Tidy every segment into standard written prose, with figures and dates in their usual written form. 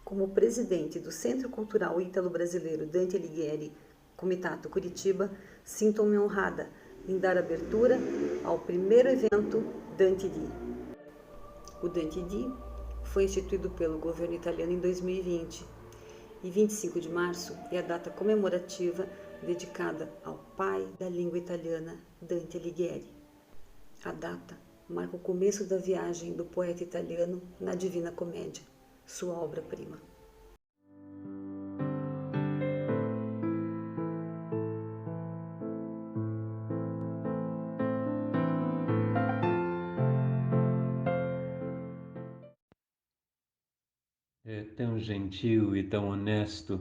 como presidente do Centro Cultural Ítalo-Brasileiro Dante Alighieri, Comitato Curitiba, sinto-me honrada em dar abertura ao primeiro evento Dante Di. O Dante Di foi instituído pelo governo italiano em 2020 e 25 de março é a data comemorativa dedicada ao pai da língua italiana, Dante Alighieri. A data marca o começo da viagem do poeta italiano na Divina Comédia, sua obra-prima. É tão gentil e tão honesto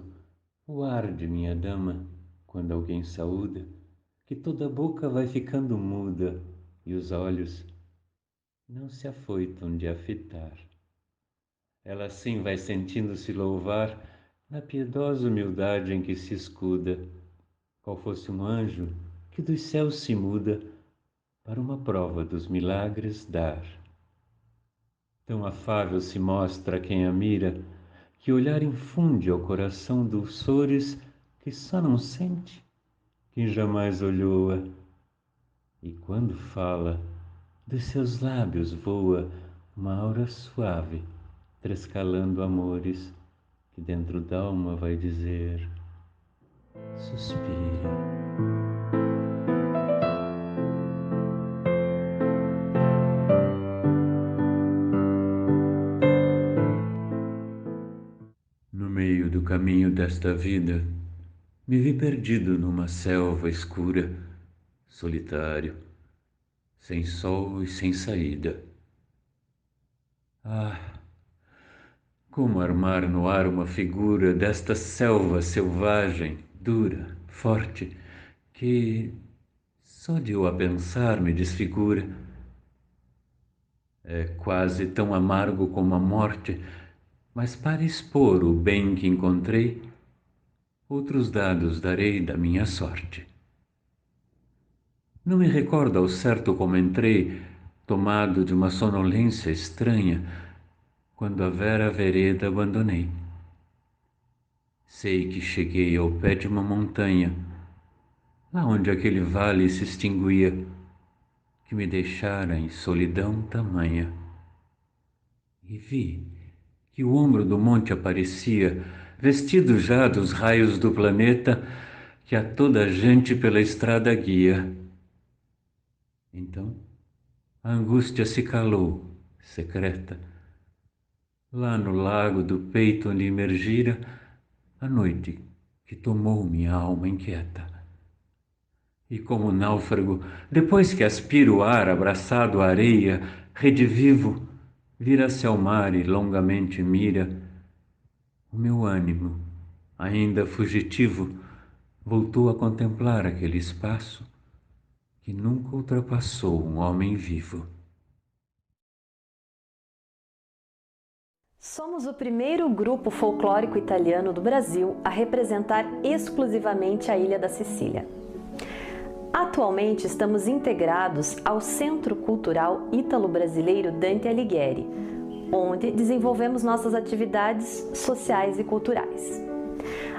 o ar de minha dama, quando alguém saúda, que toda a boca vai ficando muda e os olhos não se afoitam de a fitar. Ela assim vai sentindo-se louvar na piedosa humildade em que se escuda, qual fosse um anjo que dos céus se muda para uma prova dos milagres dar. Tão afável se mostra quem a mira, que olhar infunde ao coração dulçores que só não sente quem jamais olhou-a. E quando fala, dos seus lábios voa uma aura suave, trescalando amores, que dentro d'alma vai dizer: suspira. No meio do caminho desta vida, me vi perdido numa selva escura, solitário, sem sol e sem saída. Ah, como armar no ar uma figura desta selva selvagem, dura, forte, que só de eu a pensar me desfigura. É quase tão amargo como a morte, mas para expor o bem que encontrei, outros dados darei da minha sorte. Não me recordo ao certo como entrei, tomado de uma sonolência estranha, quando a vera vereda abandonei. Sei que cheguei ao pé de uma montanha, lá onde aquele vale se extinguia, que me deixara em solidão tamanha. E vi que o ombro do monte aparecia, vestido já dos raios do planeta, que a toda a gente pela estrada guia. Então, a angústia se calou, secreta. Lá no lago do peito onde emergira a noite que tomou minha alma inquieta. E como náufrago, depois que aspira o ar abraçado à areia, redivivo, vira-se ao mar e longamente mira. O meu ânimo, ainda fugitivo, voltou a contemplar aquele espaço que nunca ultrapassou um homem vivo. Somos o primeiro grupo folclórico italiano do Brasil a representar exclusivamente a Ilha da Sicília. Atualmente estamos integrados ao Centro Cultural Ítalo-Brasileiro Dante Alighieri, onde desenvolvemos nossas atividades sociais e culturais.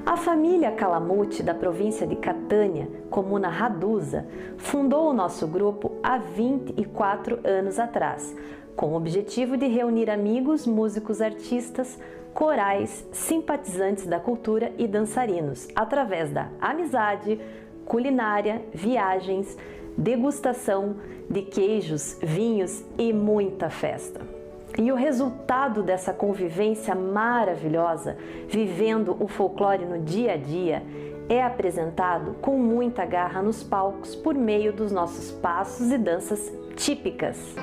A família Calamucci, da província de Catânia, comuna Radusa, fundou o nosso grupo há 24 anos atrás, com o objetivo de reunir amigos, músicos, artistas, corais, simpatizantes da cultura e dançarinos, através da amizade, culinária, viagens, degustação de queijos, vinhos e muita festa. E o resultado dessa convivência maravilhosa, vivendo o folclore no dia a dia, é apresentado com muita garra nos palcos por meio dos nossos passos e danças típicas.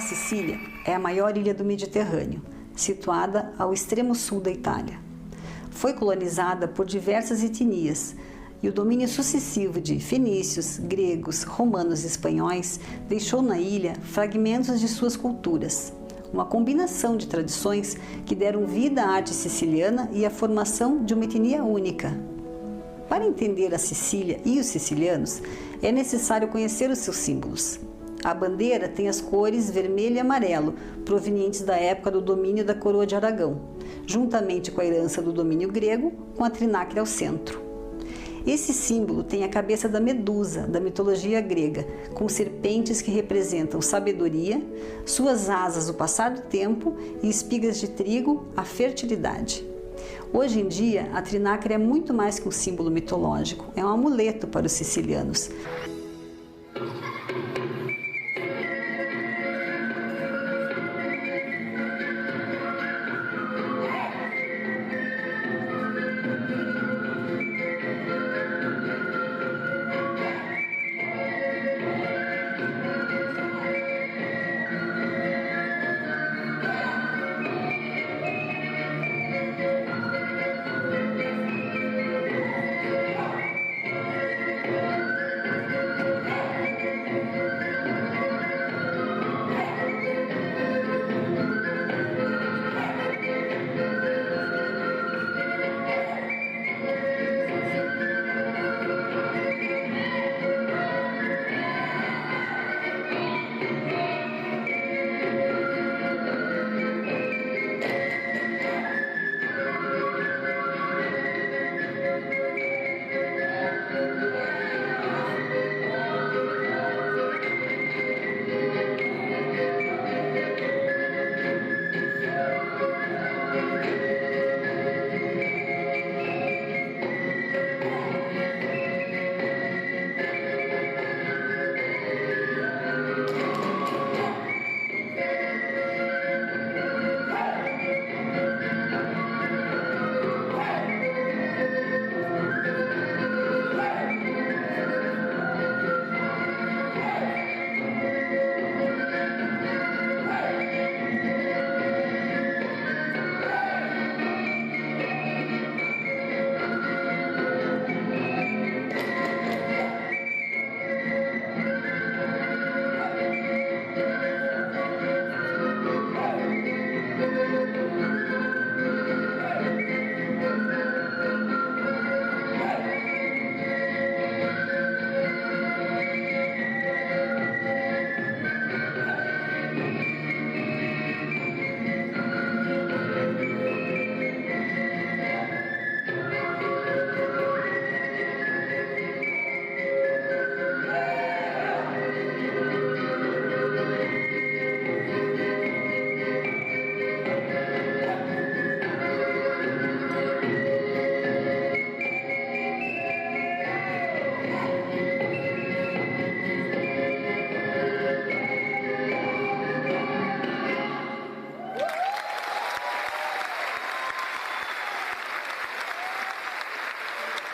Sicília é a maior ilha do Mediterrâneo, situada ao extremo sul da Itália. Foi colonizada por diversas etnias e o domínio sucessivo de fenícios, gregos, romanos e espanhóis deixou na ilha fragmentos de suas culturas, uma combinação de tradições que deram vida à arte siciliana e à formação de uma etnia única. Para entender a Sicília e os sicilianos, é necessário conhecer os seus símbolos. A bandeira tem as cores vermelho e amarelo, provenientes da época do domínio da coroa de Aragão, juntamente com a herança do domínio grego, com a trinacre ao centro. Esse símbolo tem a cabeça da Medusa, da mitologia grega, com serpentes que representam sabedoria, suas asas o passar do tempo e espigas de trigo, a fertilidade. Hoje em dia, a trinacre é muito mais que um símbolo mitológico, é um amuleto para os sicilianos.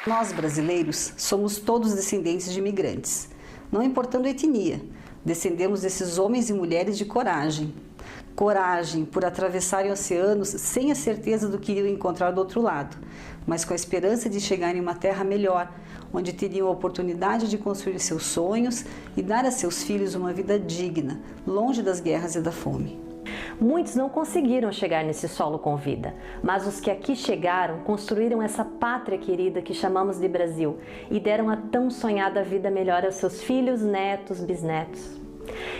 Nós, brasileiros, somos todos descendentes de imigrantes, não importando a etnia. Descendemos desses homens e mulheres de coragem. Coragem por atravessarem oceanos sem a certeza do que iriam encontrar do outro lado, mas com a esperança de chegar em uma terra melhor, onde teriam a oportunidade de construir seus sonhos e dar a seus filhos uma vida digna, longe das guerras e da fome. Muitos não conseguiram chegar nesse solo com vida, mas os que aqui chegaram construíram essa pátria querida que chamamos de Brasil e deram a tão sonhada vida melhor aos seus filhos, netos, bisnetos.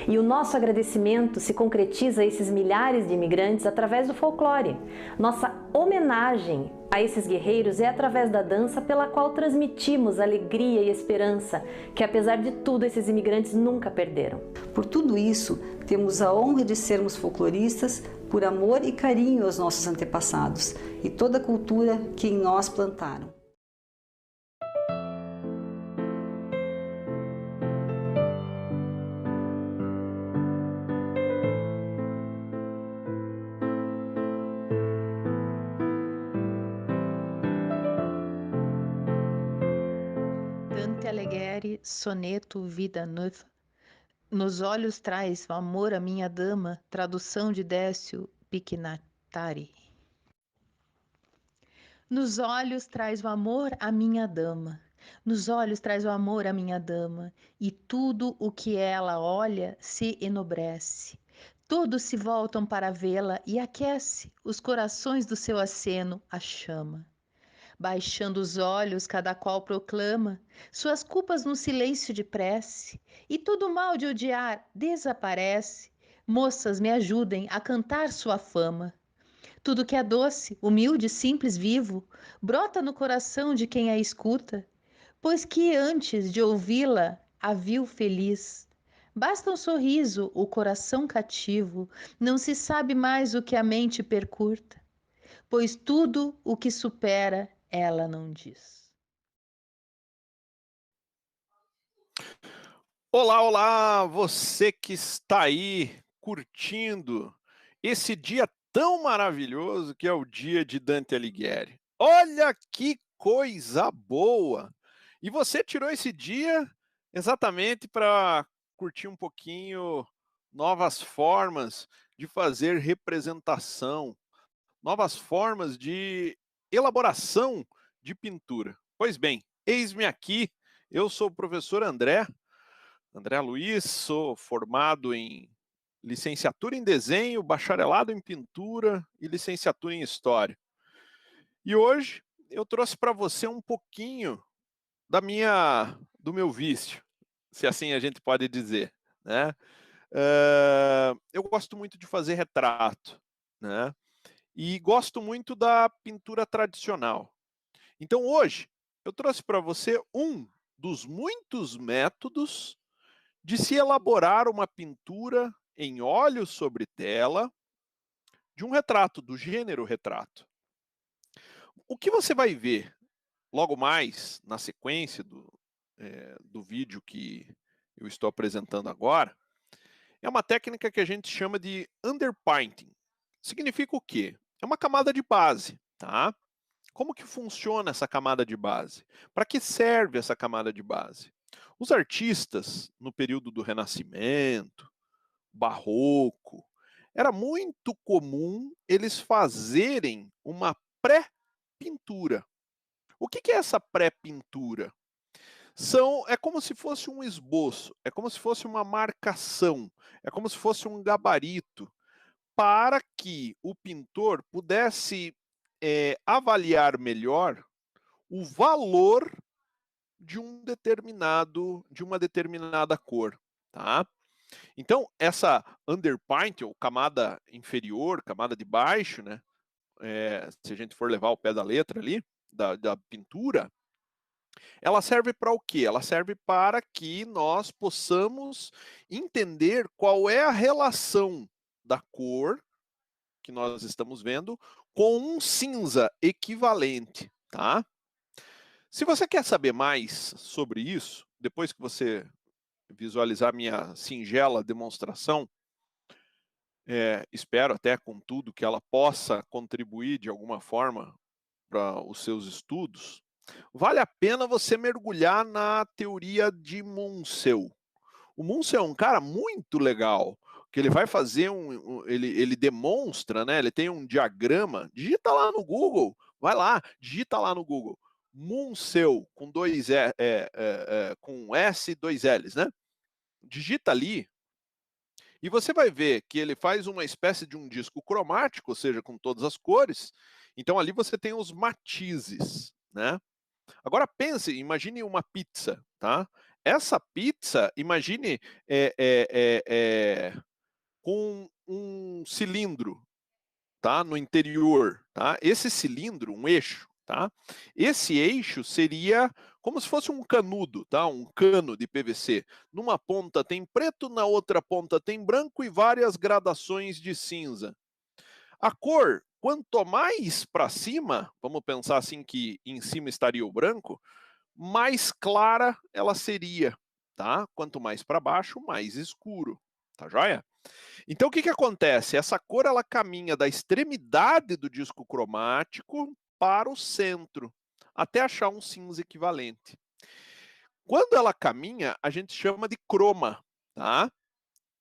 E o nosso agradecimento se concretiza a esses milhares de imigrantes através do folclore. Nossa homenagem a esses guerreiros é através da dança pela qual transmitimos alegria e esperança que, apesar de tudo, esses imigrantes nunca perderam. Por tudo isso, temos a honra de sermos folcloristas por amor e carinho aos nossos antepassados e toda a cultura que em nós plantaram. Dante Alighieri, Soneto Vida Neuve, Nos olhos traz o amor a minha dama, tradução de Décio Pignatari. Nos olhos traz o amor a minha dama, nos olhos traz o amor a minha dama, e tudo o que ela olha se enobrece. Todos se voltam para vê-la e aquece os corações do seu aceno a chama. Baixando os olhos, cada qual proclama suas culpas no silêncio de prece, e todo o mal de odiar desaparece. Moças, me ajudem a cantar sua fama. Tudo que é doce, humilde, simples, vivo, brota no coração de quem a escuta, pois que antes de ouvi-la a viu feliz. Basta um sorriso, o coração cativo, não se sabe mais o que a mente percurta, pois tudo o que supera ela não diz. Olá, olá, você que está aí curtindo esse dia tão maravilhoso que é o dia de Dante Alighieri. Olha que coisa boa! E você tirou esse dia exatamente para curtir um pouquinho novas formas de fazer representação, novas formas de elaboração de pintura. Pois bem, eis-me aqui, eu sou o professor André Luiz, sou formado em licenciatura em desenho, bacharelado em pintura e licenciatura em história. E hoje eu trouxe para você um pouquinho do meu vício, se assim a gente pode dizer, né? Eu gosto muito de fazer retrato, né? E gosto muito da pintura tradicional. Então hoje eu trouxe para você um dos muitos métodos de se elaborar uma pintura em óleo sobre tela de um retrato, do gênero retrato. O que você vai ver logo mais na sequência do vídeo que eu estou apresentando agora é uma técnica que a gente chama de underpainting. Significa o quê? É uma camada de base, tá? Como que funciona essa camada de base? Para que serve essa camada de base? Os artistas, no período do Renascimento, Barroco, era muito comum eles fazerem uma pré-pintura. O que é essa pré-pintura? É como se fosse um esboço, é como se fosse uma marcação, é como se fosse um gabarito, para que o pintor pudesse avaliar melhor o valor de uma determinada cor, tá? Então, essa underpaint, ou camada inferior, camada de baixo, né? Se a gente for levar o pé da letra ali, da pintura, ela serve para o quê? Ela serve para que nós possamos entender qual é a relação da cor que nós estamos vendo com um cinza equivalente, tá? Se você quer saber mais sobre isso, depois que você visualizar minha singela demonstração, espero até com tudo que ela possa contribuir de alguma forma para os seus estudos, vale a pena você mergulhar na teoria de Munsell. O Munsell é um cara muito legal, que ele vai fazer ele demonstra, né? Ele tem um diagrama, digita lá no Google, vai lá, digita lá no Google, Munsell, com com S e dois L's, né? Digita ali, e você vai ver que ele faz uma espécie de um disco cromático, ou seja, com todas as cores. Então ali você tem os matizes, né? Agora pense, imagine uma pizza, tá? Essa pizza, imagine com um cilindro, tá? No interior, tá? Esse cilindro, um eixo, tá? Esse eixo seria como se fosse um canudo, tá? Um cano de PVC. Numa ponta tem preto, na outra ponta tem branco e várias gradações de cinza. A cor, quanto mais para cima, vamos pensar assim que em cima estaria o branco, mais clara ela seria, tá? Quanto mais para baixo, mais escuro, tá joia? Então o que acontece? Essa cor ela caminha da extremidade do disco cromático para o centro, até achar um cinza equivalente. Quando ela caminha, a gente chama de croma, tá?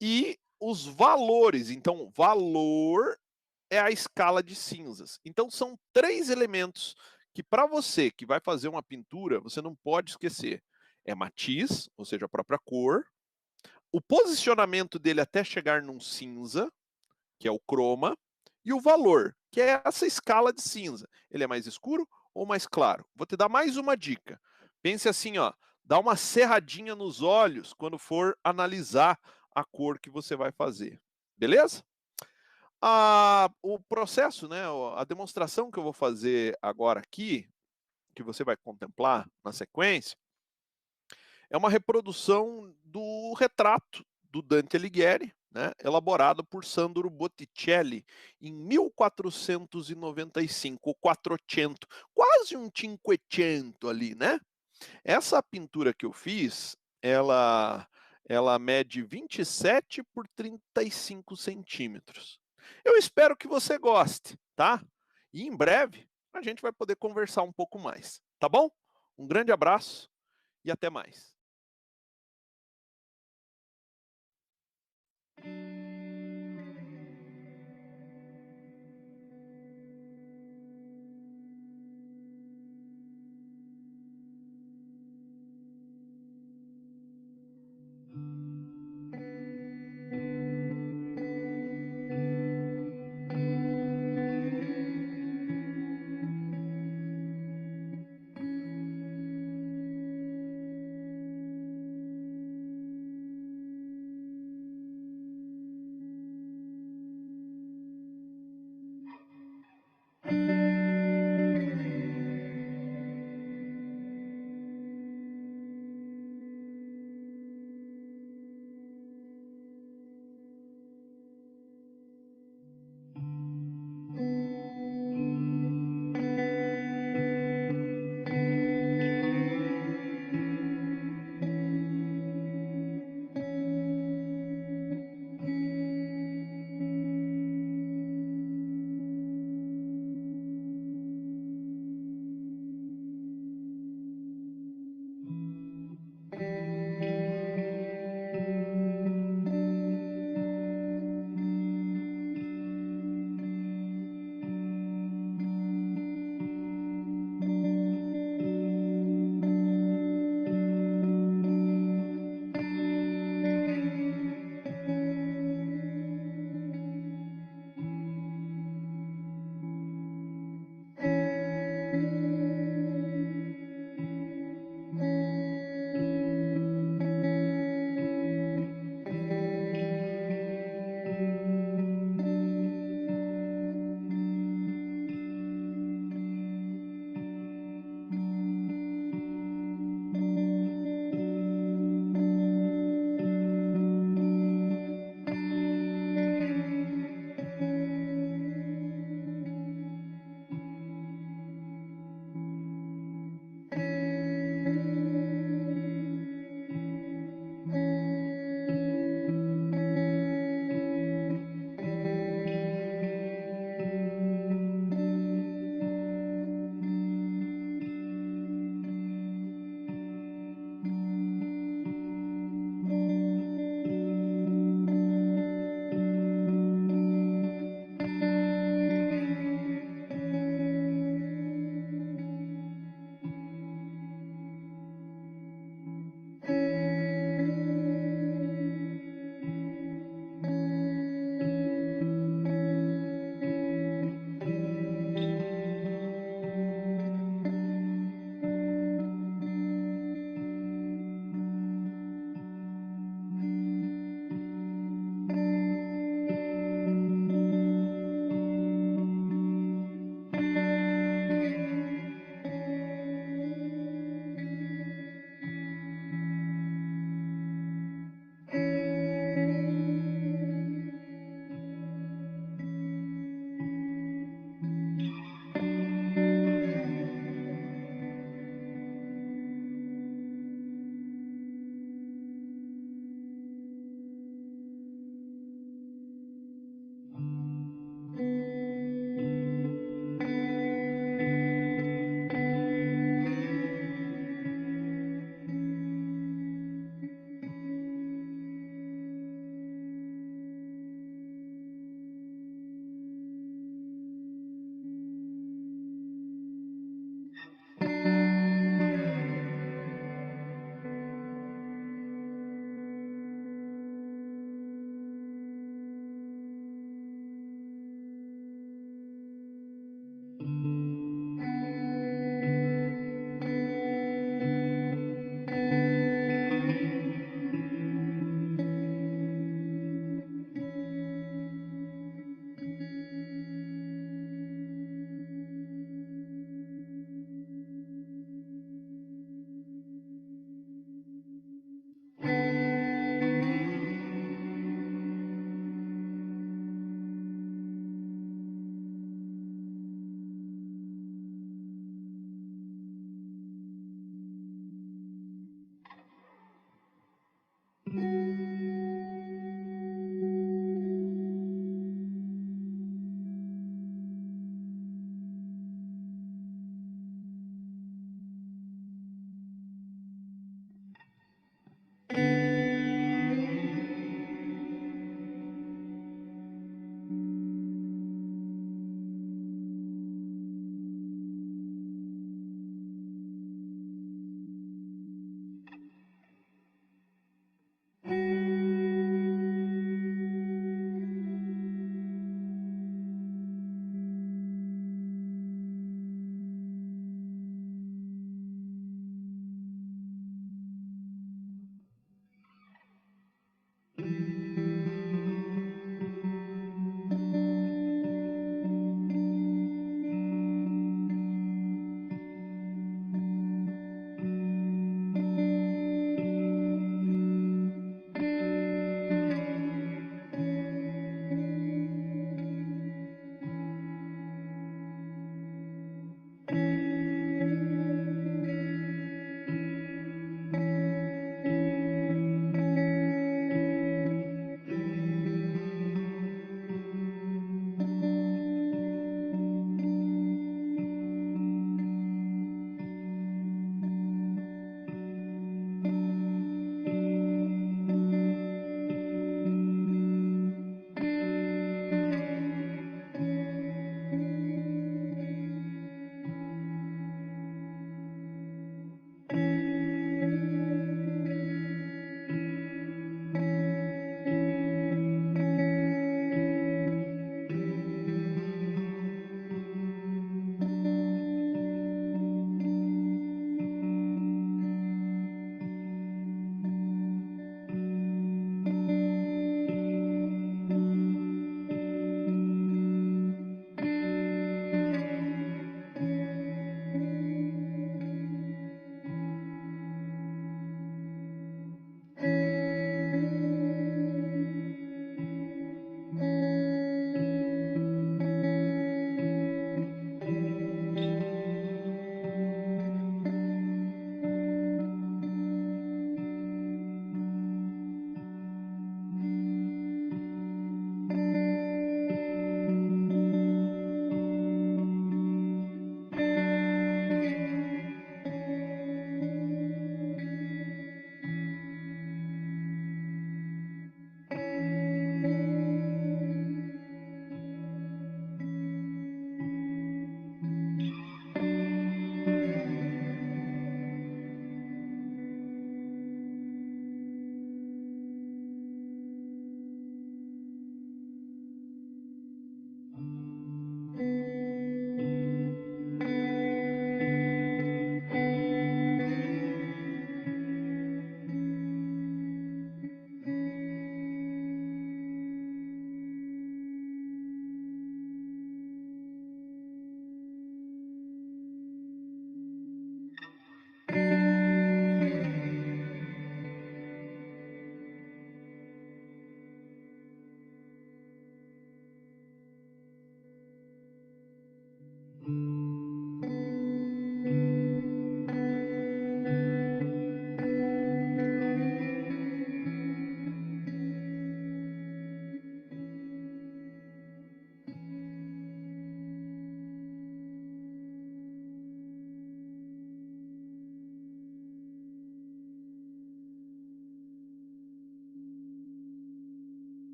e os valores. Então, valor é a escala de cinzas. Então, são 3 elementos que, para você que vai fazer uma pintura, você não pode esquecer. É matiz, ou seja, a própria cor, o posicionamento dele até chegar num cinza, que é o croma, e o valor, que é essa escala de cinza. Ele é mais escuro ou mais claro? Vou te dar mais uma dica. Pense assim, ó, dá uma cerradinha nos olhos quando for analisar a cor que você vai fazer. Beleza? O processo, né, a demonstração que eu vou fazer agora aqui, que você vai contemplar na sequência, é uma reprodução do retrato do Dante Alighieri, né, elaborado por Sandro Botticelli em 1495, ou 400, quase um cinquecento ali, né? Essa pintura que eu fiz, ela mede 27 por 35 centímetros. Eu espero que você goste, tá? E em breve a gente vai poder conversar um pouco mais, tá bom? Um grande abraço e até mais.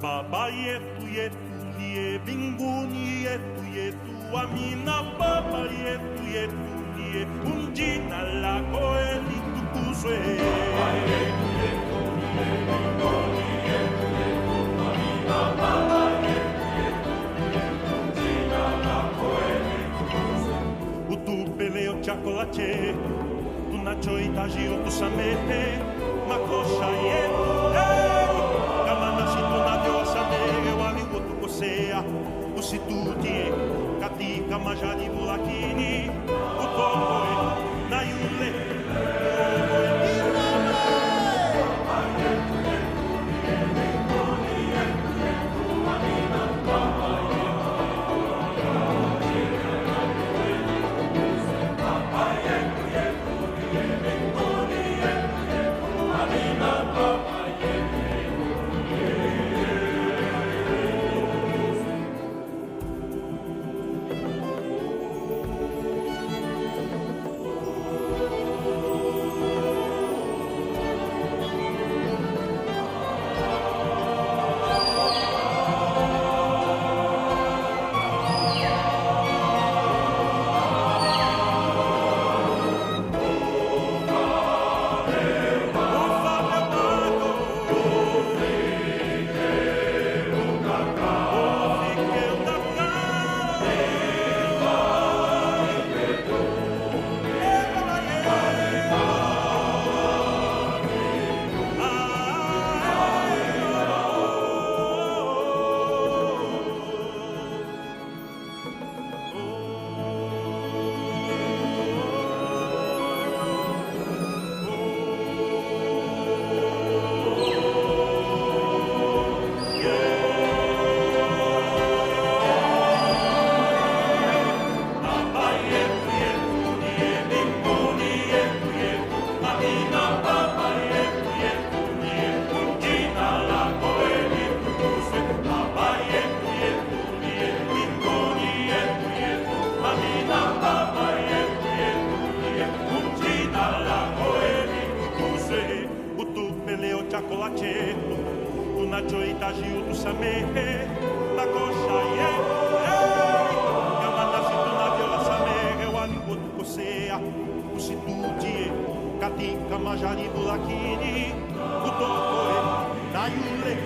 baba yetu yetu liye binguni yetu yetu amina baba yetu yetu liye jina lako litukuzwe. Baba yetu yetu liye binguni yetu yetu amina baba yetu yetu jina lako litukuzwe. Utupele o chocolate tunachohitaji utusamehe makosa yetu kama nasi tunavyowasamehe waliotukosea, usitutie katika majaribu, lakini utuokoe na yule tunachohitaji utusamehe makosa yetu kama nasi tunavyowasamehe waliotukosea, usitutie katika majaribu, lakini utuokoe na yule